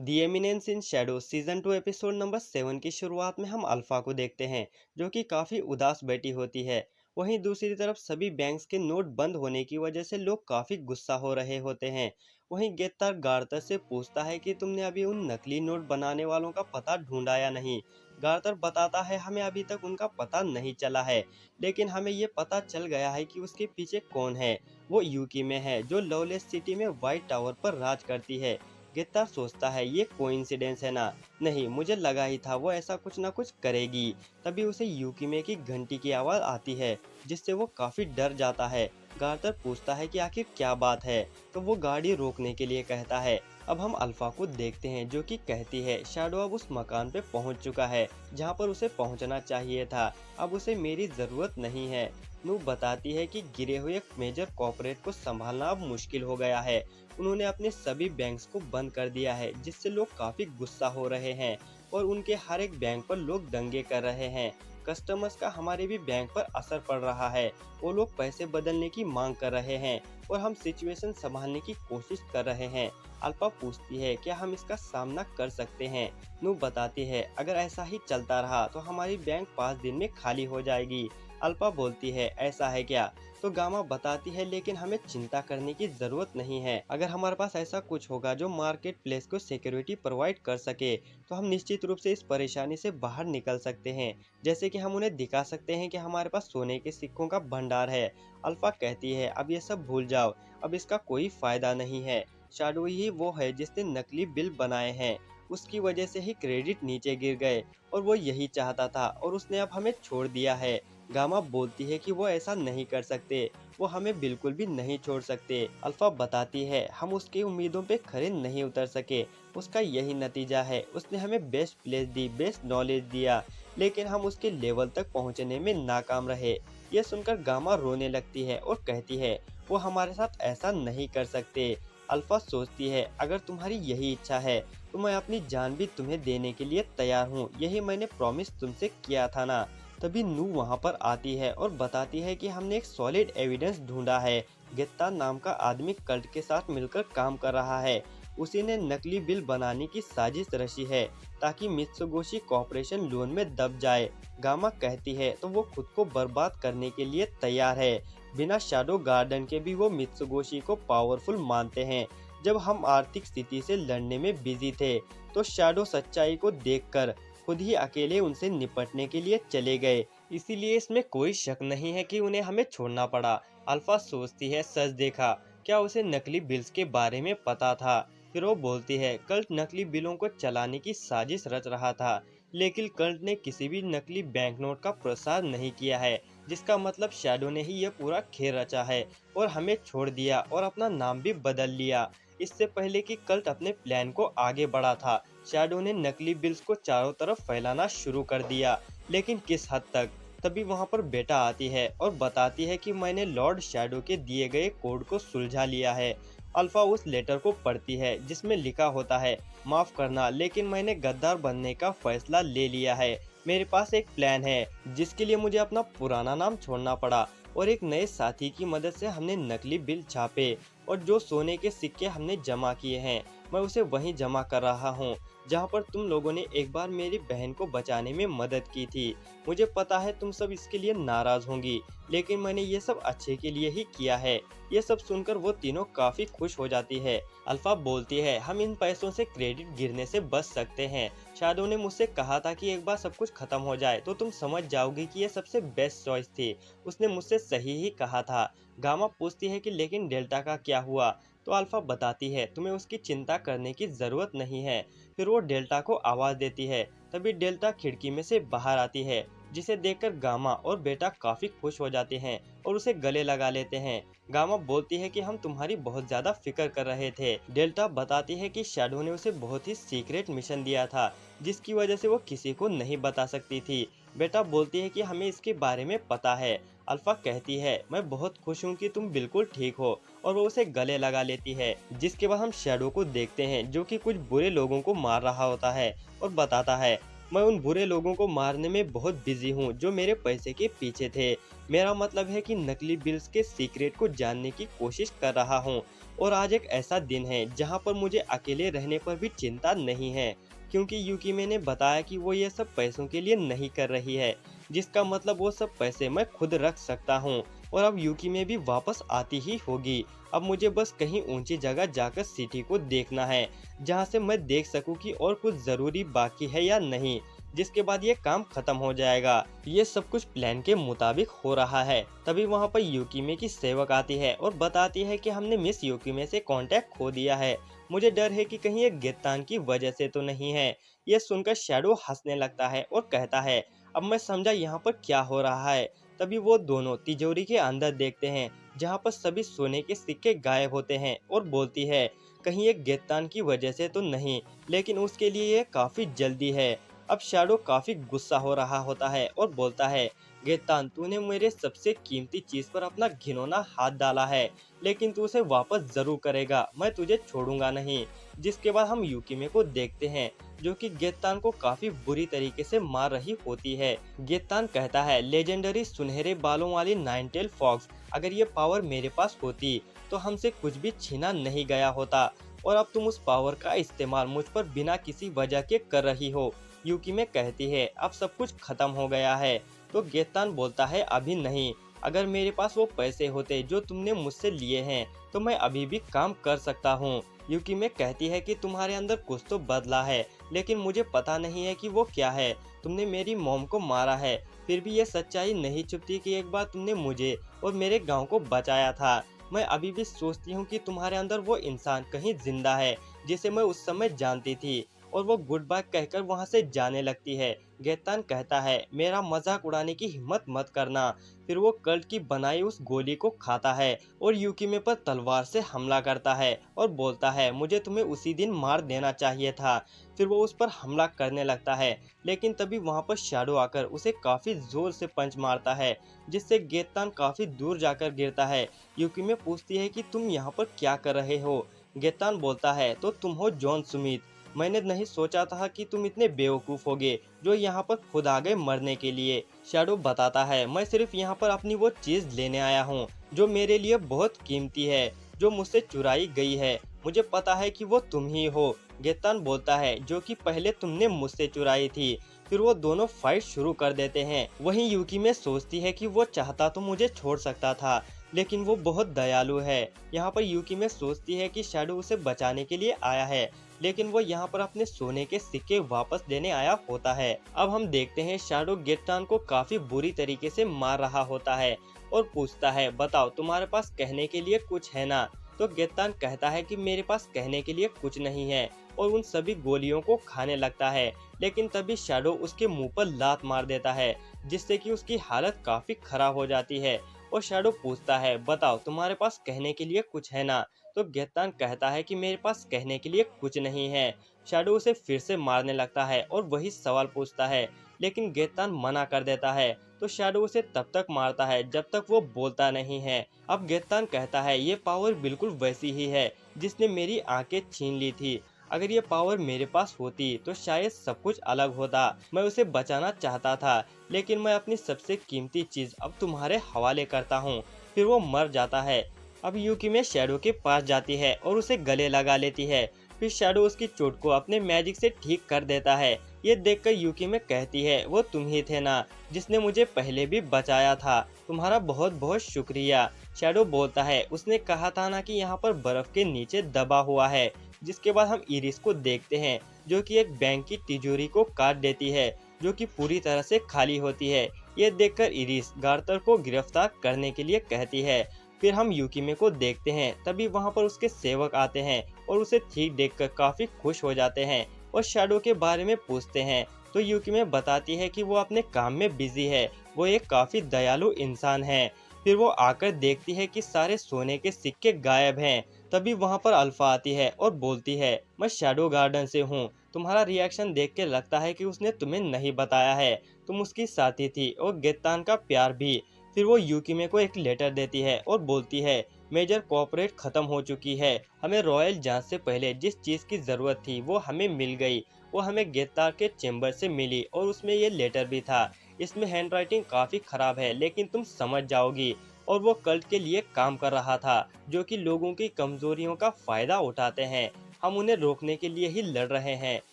The eminence in Shadow season 2 episode number 7 की शुरुआत में हम अल्फा को देखते हैं, जो कि काफी उदास बैठी होती है। वहीं दूसरी तरफ सभी बैंक्स के नोट बंद होने की वजह से लोग काफी गुस्सा हो रहे होते हैं। वहीं गेत्तार गार्तर से पूछता है कि तुमने अभी उन नकली नोट बनाने वालों का पता ढूंढा या नहीं। गार्तर बताता है हमें अभी तक उनका पता नहीं चला है, लेकिन हमें ये पता चल गया है कि उसके पीछे कौन है। वो यूकी में है, जो लवलेस सिटी में व्हाइट टावर पर राज करती है। गित्तार सोचता है ये कोइंसिडेंस है ना। नहीं, मुझे लगा ही था वो ऐसा कुछ ना कुछ करेगी। तभी उसे यूकीमे की घंटी की आवाज आती है, जिससे वो काफी डर जाता है। गार्तर पूछता है कि आखिर क्या बात है, तो वो गाड़ी रोकने के लिए कहता है। अब हम अल्फा को देखते हैं, जो कि कहती है शैडो अब उस मकान पे पहुंच चुका है जहां पर उसे पहुंचना चाहिए था। अब उसे मेरी जरूरत नहीं है। नू बताती है कि गिरे हुए मेजर कॉर्पोरेट को संभालना अब मुश्किल हो गया है। उन्होंने अपने सभी बैंक्स को बंद कर दिया है, जिससे लोग काफी गुस्सा हो रहे हैं और उनके हर एक बैंक पर लोग दंगे कर रहे हैं। कस्टमर्स का हमारे भी बैंक पर असर पड़ रहा है। वो लोग पैसे बदलने की मांग कर रहे हैं और हम सिचुएशन संभालने की कोशिश कर रहे हैं। अल्फा पूछती है क्या हम इसका सामना कर सकते हैं। नू बताती है अगर ऐसा ही चलता रहा तो हमारी बैंक 5 दिन में खाली हो जाएगी। अल्फा बोलती है ऐसा है क्या। तो गामा बताती है लेकिन हमें चिंता करने की जरूरत नहीं है। अगर हमारे पास ऐसा कुछ होगा जो मार्केट प्लेस को सिक्योरिटी प्रोवाइड कर सके, तो हम निश्चित रूप से इस परेशानी से बाहर निकल सकते हैं। जैसे कि हम उन्हें दिखा सकते हैं कि हमारे पास सोने के सिक्कों का भंडार है। अल्फा कहती है अब ये सब भूल जाओ, अब इसका कोई फायदा नहीं है। शाडो ही वो है जिसने नकली बिल बनाए हैं, उसकी वजह से ही क्रेडिट नीचे गिर गए और वो यही चाहता था और उसने अब हमें छोड़ दिया है। गामा बोलती है कि वो ऐसा नहीं कर सकते, वो हमें बिल्कुल भी नहीं छोड़ सकते। अल्फा बताती है हम उसकी उम्मीदों पे खरे नहीं उतर सके, उसका यही नतीजा है। उसने हमें बेस्ट प्लेस दी, बेस्ट नॉलेज दिया, लेकिन हम उसके लेवल तक पहुंचने में नाकाम रहे। ये सुनकर गामा रोने लगती है और कहती है वो हमारे साथ ऐसा नहीं कर सकते। अल्फा सोचती है अगर तुम्हारी यही इच्छा है तो मैं अपनी जान भी तुम्हें देने के लिए तैयार हूँ, यही मैंने प्रॉमिस तुमसे किया था ना। तभी नू वहां पर आती है और बताती है कि हमने एक सॉलिड एविडेंस ढूंढा है। गेत्ता नाम का आदमी कल्ट के साथ मिलकर काम कर रहा है। उसी ने नकली बिल बनाने की साजिश रची है ताकि मित्सुगोशी कॉर्पोरेशन लोन में दब जाए। गामा कहती है तो वो खुद को बर्बाद करने के लिए तैयार है। बिना शैडो गार्डन के भी वो मित्सुगोशी को पावरफुल मानते हैं। जब हम आर्थिक स्थिति से लड़ने में बिजी थे, तो शैडो सच्चाई को देखकर खुद ही अकेले उनसे निपटने के लिए चले गए। इसीलिए इसमें कोई शक नहीं है कि उन्हें हमें छोड़ना पड़ा। अल्फा सोचती है सच देखा, क्या उसे नकली बिल्स के बारे में पता था। फिर वो बोलती है कल्ट नकली बिलों को चलाने की साजिश रच रहा था, लेकिन कल्ट ने किसी भी नकली बैंकनोट का प्रसार नहीं किया है, जिसका मतलब शैडो ने ही यह पूरा खेल रचा है और हमें छोड़ दिया और अपना नाम भी बदल लिया। इससे पहले कि कल्ट अपने प्लान को आगे बढ़ा था, शैडो ने नकली बिल्स को चारों तरफ फैलाना शुरू कर दिया, लेकिन किस हद तक। तभी वहां पर बेटा आती है और बताती है कि मैंने लॉर्ड शैडो के दिए गए कोड को सुलझा लिया है। अल्फा उस लेटर को पढ़ती है जिसमें लिखा होता है माफ करना, लेकिन मैंने गद्दार बनने का फैसला ले लिया है। मेरे पास एक प्लान है जिसके लिए मुझे अपना पुराना नाम छोड़ना पड़ा और एक नए साथी की मदद से हमने नकली बिल छापे और जो सोने के सिक्के हमने जमा किए हैं, मैं उसे वहीं जमा कर रहा हूँ जहाँ पर तुम लोगों ने एक बार मेरी बहन को बचाने में मदद की थी। मुझे पता है तुम सब इसके लिए नाराज होंगी, लेकिन मैंने ये सब अच्छे के लिए ही किया है। ये सब सुनकर वो तीनों काफी खुश हो जाती है। अल्फा बोलती है हम इन पैसों से क्रेडिट गिरने से बच सकते हैं। शैडो ने मुझसे कहा था कि एक बार सब कुछ खत्म हो जाए तो तुम समझ जाओगे कि ये सबसे बेस्ट चॉइस थी। उसने मुझसे सही ही कहा था। गामा पूछती है कि लेकिन डेल्टा का क्या हुआ, तो अल्फा बताती है तुम्हें उसकी चिंता करने की जरूरत नहीं है। फिर वो डेल्टा को आवाज देती है। तभी डेल्टा खिड़की में से बाहर आती है, जिसे देखकर गामा और बेटा काफी खुश हो जाते हैं और उसे गले लगा लेते हैं। गामा बोलती है कि हम तुम्हारी बहुत ज्यादा फिक्र कर रहे थे। डेल्टा बताती है कि शैडो ने उसे बहुत ही सीक्रेट मिशन दिया था, जिसकी वजह से वो किसी को नहीं बता सकती थी। बेटा बोलती है कि हमें इसके बारे में पता है। अल्फा कहती है मैं बहुत खुश हूँ कि तुम बिल्कुल ठीक हो, और वो उसे गले लगा लेती है। जिसके बाद हम शैडो को देखते हैं जो कि कुछ बुरे लोगों को मार रहा होता है और बताता है मैं उन बुरे लोगों को मारने में बहुत बिजी हूँ जो मेरे पैसे के पीछे थे। मेरा मतलब है कि नकली बिल्स के सीक्रेट को जानने की कोशिश कर रहा हूँ और आज एक ऐसा दिन है जहां पर मुझे अकेले रहने पर भी चिंता नहीं है, क्योंकि यूकीमे ने बताया कि वो ये सब पैसों के लिए नहीं कर रही है, जिसका मतलब वो सब पैसे मैं खुद रख सकता हूँ। और अब यूकीमे भी वापस आती ही होगी। अब मुझे बस कहीं ऊंची जगह जाकर सिटी को देखना है, जहाँ से मैं देख सकूँ कि और कुछ ज़रूरी बाकी है या नहीं, जिसके बाद ये काम खत्म हो जाएगा। ये सब कुछ प्लान के मुताबिक हो रहा है। तभी वहाँ पर यूकीमे की सेवक आती है और बताती है कि हमने मिस यूकीमे से कांटेक्ट खो दिया है। मुझे डर है कि कहीं ये गेतान की वजह से तो नहीं है। ये सुनकर शैडो हंसने लगता है और कहता है, अब मैं समझा यहाँ पर क्या हो रहा है। तभी वो दोनों तिजोरी के अंदर देखते हैं, जहाँ पर सभी सोने के सिक्के गायब होते हैं, और बोलती है, कहीं ये गेतान की वजह से तो नहीं, लेकिन उसके लिए ये काफी जल्दी है। अब शैडो काफी गुस्सा हो रहा होता है और बोलता है, गेतान, तूने मेरे सबसे कीमती चीज पर अपना घिनौना हाथ डाला है, लेकिन तू उसे वापस जरूर करेगा, मैं तुझे छोड़ूंगा नहीं। जिसके बाद हम यूकीमे को देखते हैं, जो कि गेतान को काफी बुरी तरीके से मार रही होती है। गेतान कहता है, लेजेंडरी सुनहरे बालों वाली नाइनटेल फॉक्स, अगर ये पावर मेरे पास होती तो हमसे कुछ भी छीना नहीं गया होता, और अब तुम उस पावर का इस्तेमाल मुझ पर बिना किसी वजह के कर रही हो। यूकीमे कहती है, अब सब कुछ खत्म हो गया है। तो गेतान बोलता है, अभी नहीं, अगर मेरे पास वो पैसे होते जो तुमने मुझसे लिए हैं तो मैं अभी भी काम कर सकता हूँ। यूकीमे कहती है कि तुम्हारे अंदर कुछ तो बदला है, लेकिन मुझे पता नहीं है कि वो क्या है। तुमने मेरी मॉम को मारा है, फिर भी ये सच्चाई नहीं छुपती कि एक बार तुमने मुझे और मेरे गांव को बचाया था। मैं अभी भी सोचती हूँ कि तुम्हारे अंदर वो इंसान कहीं जिंदा है जिसे मैं उस समय जानती थी। और वो गुड बाय कहकर वहां से जाने लगती है। गेतान कहता है, मेरा मजाक उड़ाने की हिम्मत मत करना। फिर वो कल्ट की बनाई उस गोली को खाता है और यूकीमे पर तलवार से हमला करता है और बोलता है, मुझे तुम्हें उसी दिन मार देना चाहिए था। फिर वो उस पर हमला करने लगता है, लेकिन तभी वहां पर शैडो आकर उसे काफी जोर से पंच मारता है, जिससे गेतान काफी दूर जाकर गिरता है। यूकीमे पूछती है कि तुम यहाँ पर क्या कर रहे हो। गेतान बोलता है, तो तुम हो जॉन स्मिथ। मैंने नहीं सोचा था कि तुम इतने बेवकूफ होगे जो यहाँ पर खुद आ गए मरने के लिए। शैडो बताता है, मैं सिर्फ यहाँ पर अपनी वो चीज लेने आया हूँ जो मेरे लिए बहुत कीमती है, जो मुझसे चुराई गई है। मुझे पता है कि वो तुम ही हो। गेतान बोलता है, जो कि पहले तुमने मुझसे चुराई थी। फिर वो दोनों फाइट शुरू कर देते हैं। वहीं यूकीमे सोचती है कि वो चाहता तो मुझे छोड़ सकता था, लेकिन वो बहुत दयालु है। यहाँ पर यूकीमे सोचती है कि शैडो उसे बचाने के लिए आया है, लेकिन वो यहाँ पर अपने सोने के सिक्के वापस देने आया होता है। अब हम देखते हैं शैडो गेतान को काफी बुरी तरीके से मार रहा होता है और पूछता है, बताओ तुम्हारे पास कहने के लिए कुछ है ना। तो गेतान कहता है कि मेरे पास कहने के लिए कुछ नहीं है, और उन सभी गोलियों को खाने लगता है। लेकिन तभी शैडो उसके मुंह पर लात मार देता है, जिससे कि उसकी हालत काफी खराब हो जाती है। और शैडो पूछता है, बताओ तुम्हारे पास कहने के लिए कुछ है ना। तो गेतान कहता है कि मेरे पास कहने के लिए कुछ नहीं है। शैडो उसे फिर से मारने लगता है और वही सवाल पूछता है, लेकिन गेतान मना कर देता है। तो शैडो उसे तब तक मारता है जब तक वो बोलता नहीं है। अब गेतान कहता है, ये पावर बिल्कुल वैसी ही है जिसने मेरी आंखें छीन ली थी। अगर ये पावर मेरे पास होती तो शायद सब कुछ अलग होता। मैं उसे बचाना चाहता था, लेकिन मैं अपनी सबसे कीमती चीज अब तुम्हारे हवाले करता हूँ। फिर वो मर जाता है। अब यूकीमे शैडो के पास जाती है और उसे गले लगा लेती है। फिर शैडो उसकी चोट को अपने मैजिक से ठीक कर देता है। ये देखकर यूकीमे कहती है, वो तुम ही थे ना जिसने मुझे पहले भी बचाया था, तुम्हारा बहुत बहुत शुक्रिया। शैडो बोलता है, उसने कहा था ना कि यहाँ पर बर्फ के नीचे दबा हुआ है। जिसके बाद हम इरिस को देखते हैं, जो कि एक बैंक की तिजोरी को काट देती है, जो कि पूरी तरह से खाली होती है। ये देखकर इरिस गार्थर को गिरफ्तार करने के लिए कहती है। फिर हम यूकीमे को देखते हैं, तभी वहां पर उसके सेवक आते हैं और उसे ठीक देखकर काफी खुश हो जाते हैं और शैडो के बारे में पूछते हैं। तो यूकीमे बताती है कि वो अपने काम में बिजी है, वो एक काफी दयालु इंसान है। फिर वो आकर देखती है कि सारे सोने के सिक्के गायब हैं। तभी वहां पर अल्फा आती है और बोलती है, मैं शैडो गार्डन से हूँ। तुम्हारा रिएक्शन देख के लगता है कि उसने तुम्हें नहीं बताया है, तुम उसकी साथी थी और गेतान का प्यार भी। फिर वो यूकीमे को एक लेटर देती है और बोलती है, मेजर कॉर्पोरेट खत्म हो चुकी है। हमें रॉयल जांच से पहले जिस चीज की जरूरत थी वो हमें मिल गई। वो हमें गेतार के चेम्बर से मिली और उसमें ये लेटर भी था। इसमें हैंडराइटिंग काफी खराब है, लेकिन तुम समझ जाओगी। और वो कल्ट के लिए काम कर रहा था जो कि लोगों की कमजोरियों का फायदा उठाते हैं। हम उन्हें रोकने के लिए ही लड़ रहे हैं।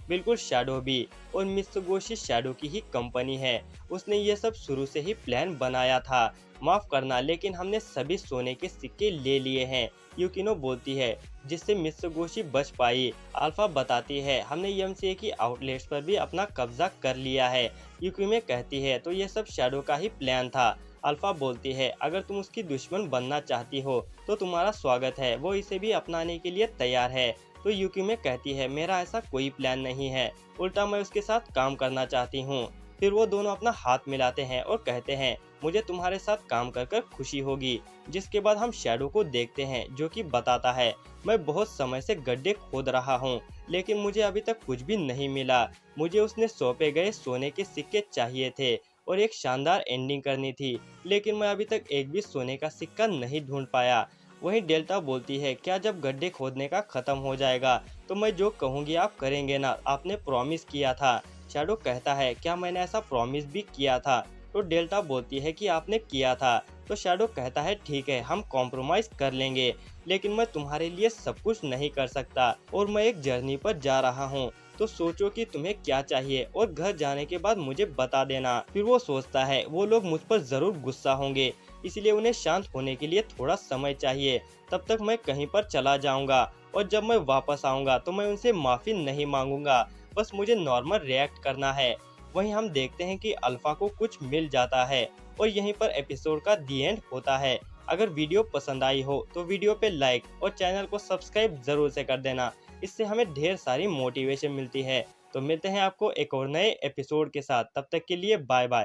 बिल्कुल शैडो भी। और मित्सुबिशी शैडो की ही कंपनी है। उसने ये सब शुरू से ही प्लान बनाया था। माफ करना, लेकिन हमने सभी सोने के सिक्के ले लिए हैं, यूकिनो बोलती है, जिससे मित्सुबिशी बच पाई। अल्फा बताती है, हमने एमसीए की आउटलेट्स पर भी अपना कब्जा कर लिया है। यूकिमे कहती है, तो ये सब शैडो का ही प्लान था। अल्फा बोलती है, अगर तुम उसकी दुश्मन बनना चाहती हो तो तुम्हारा स्वागत है, वो इसे भी अपनाने के लिए तैयार है। तो यूकिमे कहती है, मेरा ऐसा कोई प्लान नहीं है, उल्टा मैं उसके साथ काम करना चाहती हूँ। फिर वो दोनों अपना हाथ मिलाते हैं और कहते हैं, मुझे तुम्हारे साथ काम कर कर खुशी होगी। जिसके बाद हम शैडो को देखते हैं जो कि बताता है, मैं बहुत समय से गड्ढे खोद रहा हूँ, लेकिन मुझे अभी तक कुछ भी नहीं मिला। मुझे उसने सौंपे गए सोने के सिक्के चाहिए थे और एक शानदार एंडिंग करनी थी, लेकिन मैं अभी तक एक भी सोने का सिक्का नहीं ढूंढ पाया। वहीं डेल्टा बोलती है, क्या जब गड्ढे खोदने का खत्म हो जाएगा तो मैं जो कहूँगी आप करेंगे ना, आपने प्रॉमिस किया था। शैडो कहता है, क्या मैंने ऐसा प्रॉमिस भी किया था? तो डेल्टा बोलती है कि आपने किया था। तो शैडो कहता है, ठीक है, हम कॉम्प्रोमाइज कर लेंगे, लेकिन मैं तुम्हारे लिए सब कुछ नहीं कर सकता और मैं एक जर्नी पर जा रहा हूँ। तो सोचो कि तुम्हें क्या चाहिए और घर जाने के बाद मुझे बता देना। फिर वो सोचता है, वो लोग मुझ पर जरूर गुस्सा होंगे, इसलिए उन्हें शांत होने के लिए थोड़ा समय चाहिए। तब तक मैं कहीं पर चला जाऊंगा और जब मैं वापस आऊंगा तो मैं उनसे माफी नहीं मांगूंगा, बस मुझे नॉर्मल रिएक्ट करना है। वहीं हम देखते हैं कि अल्फा को कुछ मिल जाता है और यहीं पर एपिसोड का दी एंड होता है। अगर वीडियो पसंद आई हो तो वीडियो पे लाइक और चैनल को सब्सक्राइब जरूर से कर देना, इससे हमें ढेर सारी मोटिवेशन मिलती है। तो मिलते हैं आपको एक और नए एपिसोड के साथ, तब तक के लिए बाय बाय।